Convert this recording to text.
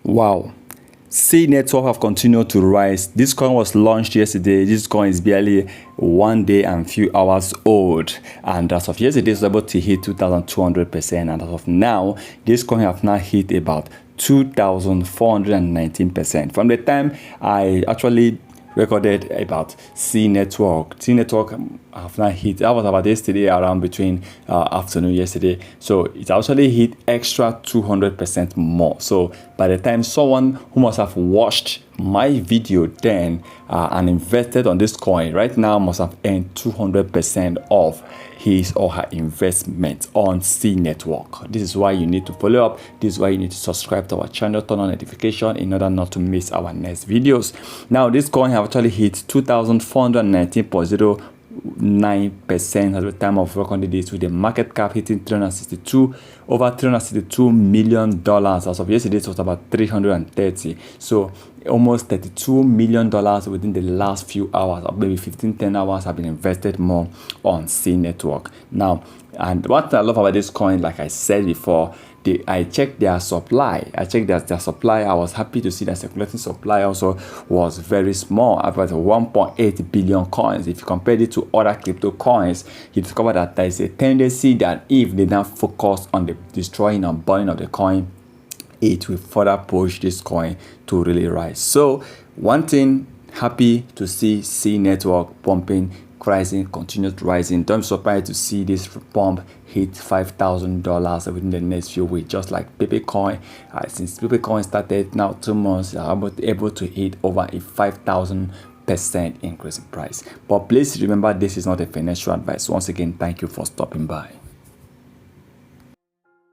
Wow. C network have continued to rise. This coin was launched yesterday. This coin is barely 1 day and few hours old, and as of yesterday, it's able to hit 2,200%, and as of now, this coin have now hit about 2,419%. From the time I actually recorded about C network have now hit, that was about yesterday around between afternoon yesterday, so it actually hit extra 200% more. So by the time someone who must have watched my video then and invested on this coin right now must have earned 200% of his or her investment on C network. This is why you need to follow up. This is why you need to subscribe to our channel, turn on notification in order not to miss our next videos. Now this coin have actually hit 2,419.09% at the time of recording this, with the market cap hitting over $362 million. As of yesterday, it was about 330. So almost $32 million within the last few hours, or maybe 10 hours, have been invested more on C network. Now, and what I love about this coin, like I said before, I checked their supply. I was happy to see that circulating supply also was very small, about 1.8 billion coins. If you compare it to other crypto coins, you discover that there is a tendency that if they now focus on the destroying and burning of the coin, it will further push this coin to really rise. So one thing, happy to see C network pumping, rising, continued rising. Don't be surprised to see this pump hit $5,000 within the next few weeks, just like Bitcoin. Since Bitcoin started now 2 months, are able to hit over a 5,000% increase in price. But please remember, this is not a financial advice. Once again, thank you for stopping by.